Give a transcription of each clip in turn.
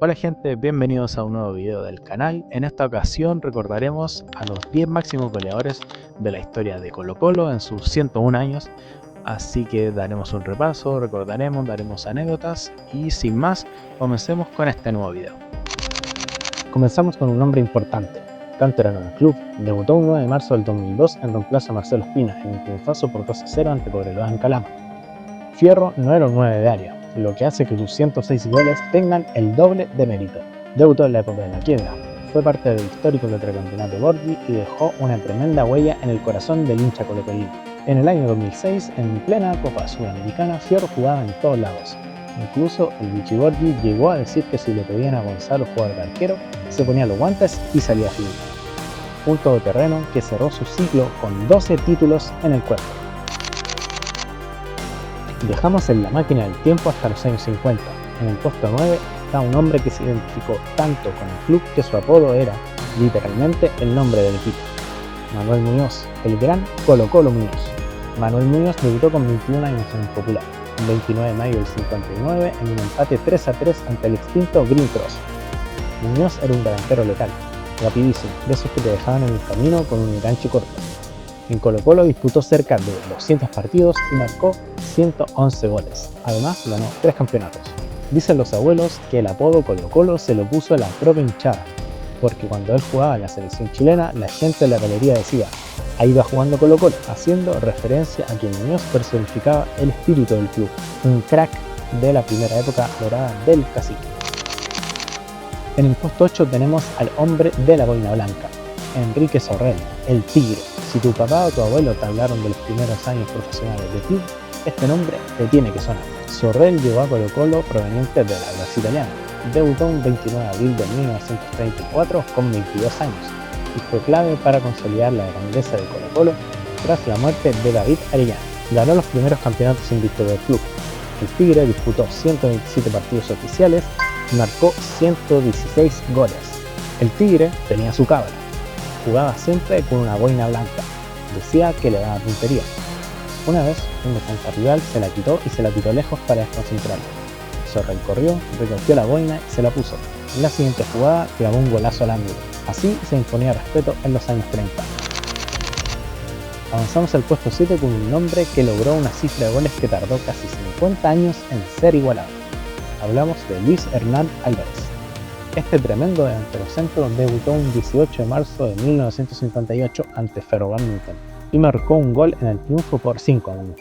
Hola gente, bienvenidos a un nuevo video del canal. En esta ocasión recordaremos a los 10 máximos goleadores de la historia de Colo-Colo en sus 101 años. Así que daremos un repaso, recordaremos, daremos anécdotas y sin más, comencemos con este nuevo video. Comenzamos con un nombre importante, canterano del club, debutó el 9 de marzo del 2002 en reemplazo a Marcelo Espina en un triunfazo por 2-0 ante Cobreloa en Calama. Fierro no era un 9 de área, lo que hace que sus 106 goles tengan el doble de mérito. Debutó en la época de la quiebra, fue parte del histórico tetracampeonato Borghi y dejó una tremenda huella en el corazón del hincha colocolino. En el año 2006, en plena Copa Sudamericana, Fierro jugaba en todos lados. Incluso el Vichy Borghi llegó a decir que si le pedían a Gonzalo jugar de arquero, se ponía los guantes y salía a filmar. Un todoterreno que cerró su ciclo con 12 títulos en el cuerpo. Dejamos en la máquina del tiempo hasta los años 50. En el puesto 9 está un hombre que se identificó tanto con el club que su apodo era, literalmente, el nombre del equipo. Manuel Muñoz, el gran Colo-Colo Muñoz. Manuel Muñoz debutó con 21 años en el Popular, el 29 de mayo del 59 en un empate 3-3 ante el extinto Green Cross. Muñoz era un delantero letal, rapidísimo, de esos que te dejaban en el camino con un enganche corto. En Colo-Colo disputó cerca de 200 partidos y marcó 111 goles. Además, ganó 3 campeonatos. Dicen los abuelos que el apodo Colo-Colo se lo puso a la propia hinchada, porque cuando él jugaba en la selección chilena, la gente en la galería decía: ahí va jugando Colo-Colo, haciendo referencia a que Muñoz personificaba el espíritu del club, un crack de la primera época dorada del Cacique. En el puesto 8 tenemos al hombre de la boina blanca, Enrique Sorrell, el Tigre. Si tu papá o tu abuelo te hablaron de los primeros años profesionales del club, este nombre te tiene que sonar. Sorrell llegó a Colo-Colo proveniente de la Brasil italiana. Debutó un 29 de abril de 1934 con 22 años y fue clave para consolidar la grandeza de Colo-Colo tras la muerte de David Arellano. Ganó los primeros campeonatos invictos del club. El Tigre disputó 127 partidos oficiales y marcó 116 goles. El Tigre tenía su cabra. Jugaba siempre con una boina blanca. Decía que le daba puntería. Una vez, un defensa rival se la quitó y se la tiró lejos para desconcentrarlo. Sorrell corrió, recogió la boina y se la puso. En la siguiente jugada clavó un golazo al ángulo. Así se imponía respeto en los años 30. Avanzamos al puesto 7 con un hombre que logró una cifra de goles que tardó casi 50 años en ser igualado. Hablamos de Luis Hernán Álvarez. Este tremendo delantero centro debutó un 18 de marzo de 1958 ante Ferro Badminton y marcó un gol en el triunfo por 5-1.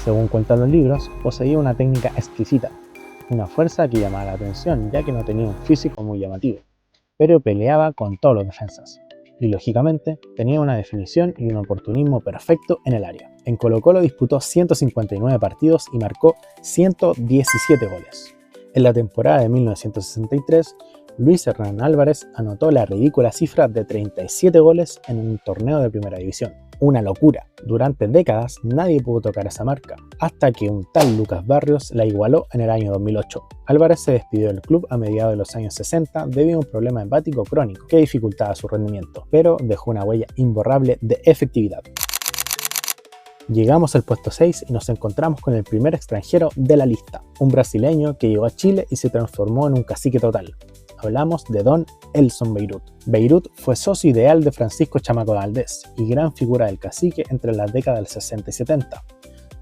Según cuentan los libros, poseía una técnica exquisita, una fuerza que llamaba la atención ya que no tenía un físico muy llamativo, pero peleaba con todos los defensas y lógicamente tenía una definición y un oportunismo perfecto en el área. En Colo-Colo disputó 159 partidos y marcó 117 goles. En la temporada de 1963, Luis Hernán Álvarez anotó la ridícula cifra de 37 goles en un torneo de primera división. Una locura. Durante décadas nadie pudo tocar esa marca, hasta que un tal Lucas Barrios la igualó en el año 2008. Álvarez se despidió del club a mediados de los años 60 debido a un problema hepático crónico que dificultaba su rendimiento, pero dejó una huella imborrable de efectividad. Llegamos al puesto 6 y nos encontramos con el primer extranjero de la lista, un brasileño que llegó a Chile y se transformó en un cacique total. Hablamos de Don Elson Beirut. Beirut fue socio ideal de Francisco Chamaco Valdés y gran figura del cacique entre las décadas del 60 y 70,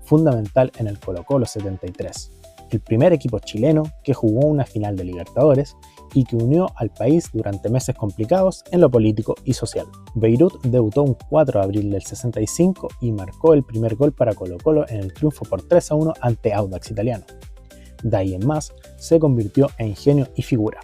fundamental en el Colo-Colo 73, el primer equipo chileno que jugó una final de Libertadores y que unió al país durante meses complicados en lo político y social. Beirut debutó un 4 de abril del 65 y marcó el primer gol para Colo-Colo en el triunfo por 3-1 ante Audax Italiano. De ahí en más, se convirtió en genio y figura.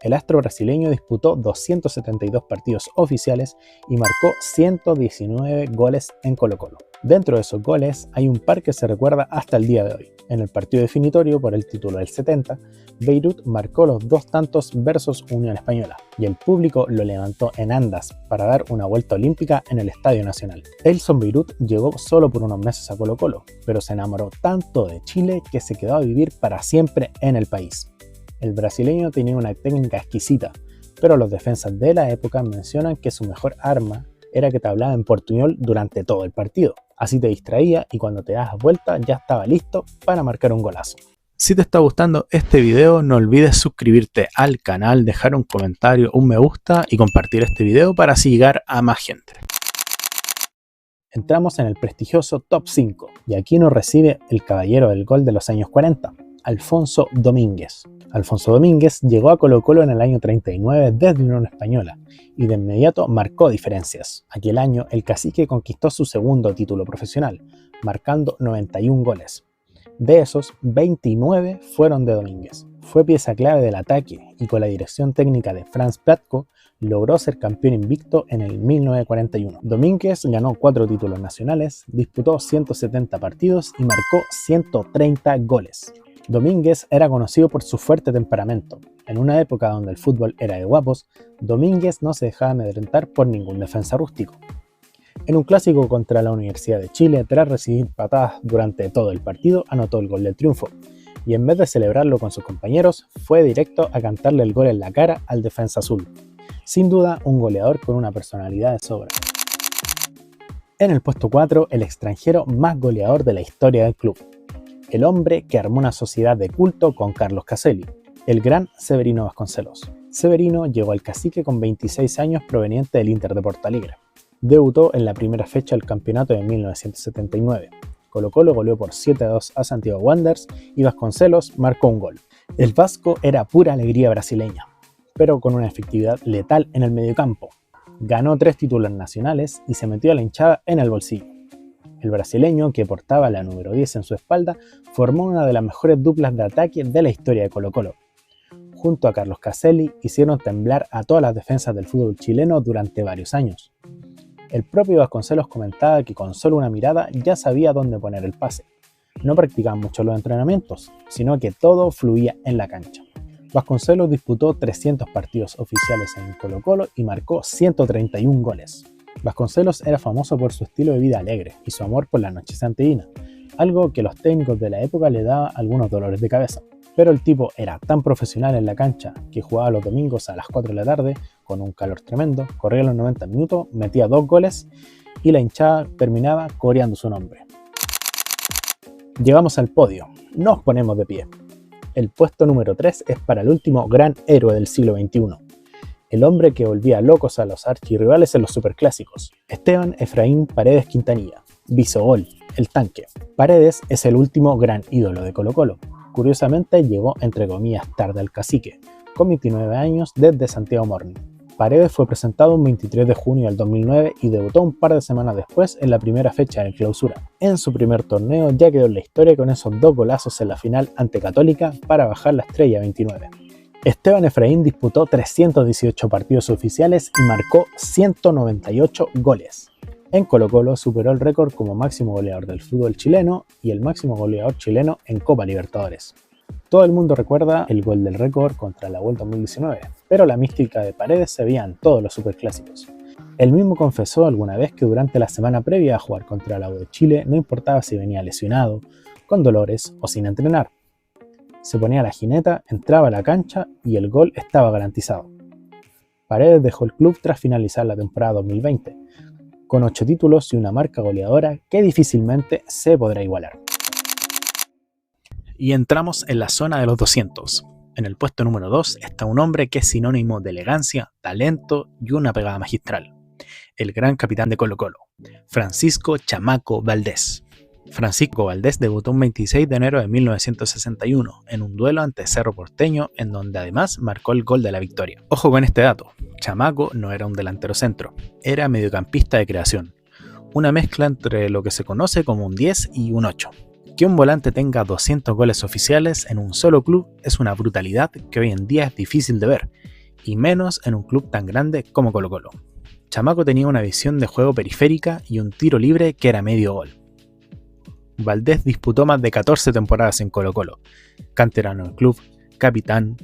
El astro brasileño disputó 272 partidos oficiales y marcó 119 goles en Colo-Colo. Dentro de esos goles hay un par que se recuerda hasta el día de hoy. En el partido definitorio por el título del 70, Beirut marcó los 2 tantos versus Unión Española y el público lo levantó en andas para dar una vuelta olímpica en el Estadio Nacional. Elson Beirut llegó solo por unos meses a Colo-Colo, pero se enamoró tanto de Chile que se quedó a vivir para siempre en el país. El brasileño tenía una técnica exquisita, pero los defensas de la época mencionan que su mejor arma era que te hablaba en portuñol durante todo el partido. Así te distraía y cuando te dabas vuelta ya estaba listo para marcar un golazo. Si te está gustando este video, no olvides suscribirte al canal, dejar un comentario, un me gusta y compartir este video para así llegar a más gente. Entramos en el prestigioso Top 5 y aquí nos recibe el caballero del gol de los años 40, Alfonso Domínguez. Alfonso Domínguez llegó a Colo-Colo en el año 39 desde Unión Española y de inmediato marcó diferencias. Aquel año el Cacique conquistó su segundo título profesional, marcando 91 goles. De esos, 29 fueron de Domínguez. Fue pieza clave del ataque y con la dirección técnica de Franz Platko logró ser campeón invicto en el 1941. Domínguez ganó 4 títulos nacionales, disputó 170 partidos y marcó 130 goles. Domínguez era conocido por su fuerte temperamento. En una época donde el fútbol era de guapos, Domínguez no se dejaba amedrentar por ningún defensa rústico. En un clásico contra la Universidad de Chile, tras recibir patadas durante todo el partido, anotó el gol del triunfo, y en vez de celebrarlo con sus compañeros, fue directo a cantarle el gol en la cara al defensa azul. Sin duda, un goleador con una personalidad de sobra. En el puesto 4, el extranjero más goleador de la historia del club. El hombre que armó una sociedad de culto con Carlos Caselli, el gran Severino Vasconcelos. Severino llegó al Cacique con 26 años proveniente del Inter de Porto Alegre. Debutó en la primera fecha del campeonato de 1979. Colo-Colo goleó por 7-2 a Santiago Wanderers y Vasconcelos marcó un gol. El vasco era pura alegría brasileña, pero con una efectividad letal en el mediocampo. Ganó 3 títulos nacionales y se metió a la hinchada en el bolsillo. El brasileño, que portaba la número 10 en su espalda, formó una de las mejores duplas de ataque de la historia de Colo-Colo. Junto a Carlos Caselli, hicieron temblar a todas las defensas del fútbol chileno durante varios años. El propio Vasconcelos comentaba que con solo una mirada ya sabía dónde poner el pase. No practicaban mucho los entrenamientos, sino que todo fluía en la cancha. Vasconcelos disputó 300 partidos oficiales en Colo-Colo y marcó 131 goles. Vasconcelos era famoso por su estilo de vida alegre y su amor por la noche santiaguina, algo que los técnicos de la época le daba algunos dolores de cabeza. Pero el tipo era tan profesional en la cancha que jugaba los domingos a las 4 de la tarde con un calor tremendo, corría los 90 minutos, metía 2 goles y la hinchada terminaba coreando su nombre. Llegamos al podio, nos ponemos de pie. El puesto número 3 es para el último gran héroe del siglo XXI. El hombre que volvía locos a los archirrivales en los superclásicos, Esteban Efraín Paredes Quintanilla, Bisogol, el tanque. Paredes es el último gran ídolo de Colo-Colo. Curiosamente llegó entre comillas tarde al Cacique, con 29 años desde Santiago Morning. Paredes fue presentado un 23 de junio del 2009 y debutó un par de semanas después en la primera fecha de clausura. En su primer torneo ya quedó en la historia con esos 2 golazos en la final ante Católica para bajar la estrella 29. Esteban Efraín disputó 318 partidos oficiales y marcó 198 goles. En Colo-Colo superó el récord como máximo goleador del fútbol chileno y el máximo goleador chileno en Copa Libertadores. Todo el mundo recuerda el gol del récord contra la Vuelta 2019, pero la mística de Paredes se veía en todos los superclásicos. Él mismo confesó alguna vez que durante la semana previa a jugar contra la U de Chile no importaba si venía lesionado, con dolores o sin entrenar. Se ponía la jineta, entraba a la cancha y el gol estaba garantizado. Paredes dejó el club tras finalizar la temporada 2020, con 8 títulos y una marca goleadora que difícilmente se podrá igualar. Y entramos en la zona de los 200. En el puesto número 2 está un hombre que es sinónimo de elegancia, talento y una pegada magistral. El gran capitán de Colo-Colo, Francisco Chamaco Valdés. Francisco Valdés debutó un 26 de enero de 1961 en un duelo ante Cerro Porteño, en donde además marcó el gol de la victoria. Ojo con este dato, Chamaco no era un delantero centro, era mediocampista de creación, una mezcla entre lo que se conoce como un 10 y un 8. Que un volante tenga 200 goles oficiales en un solo club es una brutalidad que hoy en día es difícil de ver, y menos en un club tan grande como Colo-Colo. Chamaco tenía una visión de juego periférica y un tiro libre que era medio gol. Valdés disputó más de 14 temporadas en Colo-Colo, canterano del club, capitán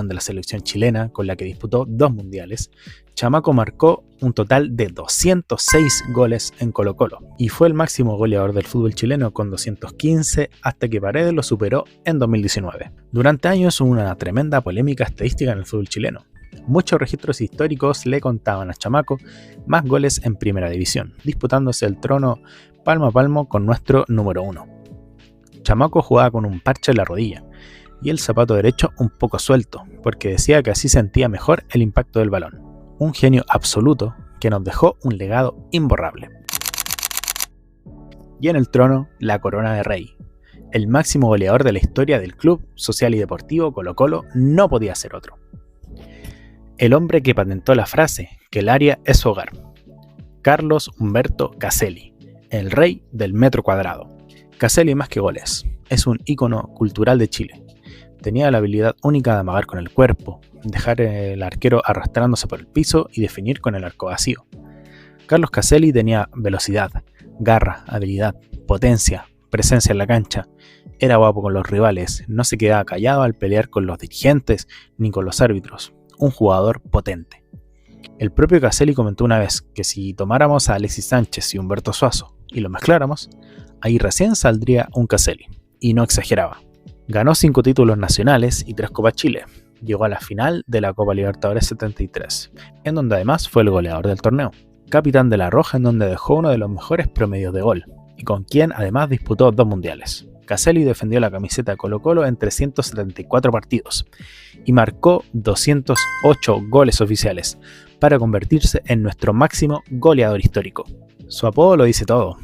de la selección chilena con la que disputó 2 mundiales. Chamaco marcó un total de 206 goles en Colo-Colo y fue el máximo goleador del fútbol chileno con 215 hasta que Paredes lo superó en 2019. Durante años hubo una tremenda polémica estadística en el fútbol chileno. Muchos registros históricos le contaban a Chamaco más goles en primera división, disputándose el trono palmo a palmo con nuestro número 1. Chamaco jugaba con un parche en la rodilla y el zapato derecho un poco suelto, porque decía que así sentía mejor el impacto del balón. Un genio absoluto que nos dejó un legado imborrable. Y en el trono, la corona de rey. El máximo goleador de la historia del Club Social y Deportivo Colo-Colo no podía ser otro. El hombre que patentó la frase que el área es su hogar. Carlos Humberto Caselli, el rey del metro cuadrado. Caselli más que goles, es un ícono cultural de Chile. Tenía la habilidad única de amagar con el cuerpo, dejar el arquero arrastrándose por el piso y definir con el arco vacío. Carlos Caselli tenía velocidad, garra, habilidad, potencia, presencia en la cancha. Era guapo con los rivales, no se quedaba callado al pelear con los dirigentes ni con los árbitros. Un jugador potente. El propio Caselli comentó una vez que si tomáramos a Alexis Sánchez y Humberto Suazo y lo mezcláramos, ahí recién saldría un Caselli. Y no exageraba. Ganó 5 títulos nacionales y 3 Copas Chile. Llegó a la final de la Copa Libertadores 73, en donde además fue el goleador del torneo. Capitán de la Roja, en donde dejó uno de los mejores promedios de gol, y con quien además disputó 2 mundiales. Caselli defendió la camiseta de Colo-Colo en 374 partidos y marcó 208 goles oficiales para convertirse en nuestro máximo goleador histórico. Su apodo lo dice todo.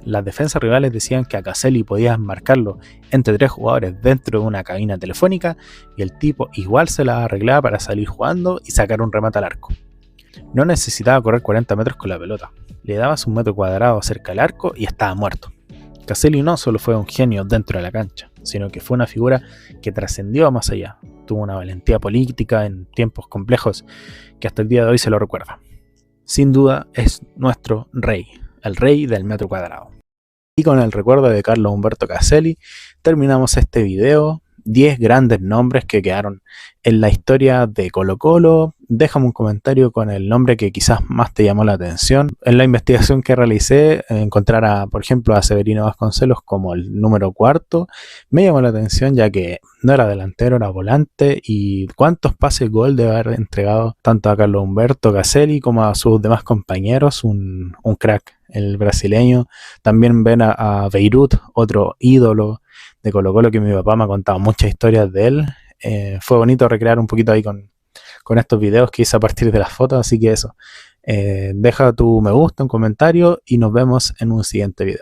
Las defensas rivales decían que a Caselli podías marcarlo entre 3 jugadores dentro de una cabina telefónica y el tipo igual se la arreglaba para salir jugando y sacar un remate al arco. No necesitaba correr 40 metros con la pelota, le dabas un metro cuadrado cerca del arco y estaba muerto. Caselli no solo fue un genio dentro de la cancha, sino que fue una figura que trascendió más allá. Tuvo una valentía política en tiempos complejos que hasta el día de hoy se lo recuerda. Sin duda es nuestro rey, el rey del metro cuadrado. Y con el recuerdo de Carlos Humberto Caselli terminamos este video. 10 grandes nombres que quedaron en la historia de Colo-Colo. Déjame un comentario con el nombre que quizás más te llamó la atención. En la investigación que realicé, encontrar por ejemplo a Severino Vasconcelos como el número 4 me llamó la atención, ya que no era delantero, era volante, y cuántos pases gol debe haber entregado tanto a Carlos Humberto Caselli como a sus demás compañeros. Un crack, el brasileño. También ven a Beirut, otro ídolo de Colo-Colo, que mi papá me ha contado muchas historias de él. Fue bonito recrear un poquito ahí con estos videos que hice a partir de las fotos, así que eso. Deja tu me gusta, un comentario y nos vemos en un siguiente video.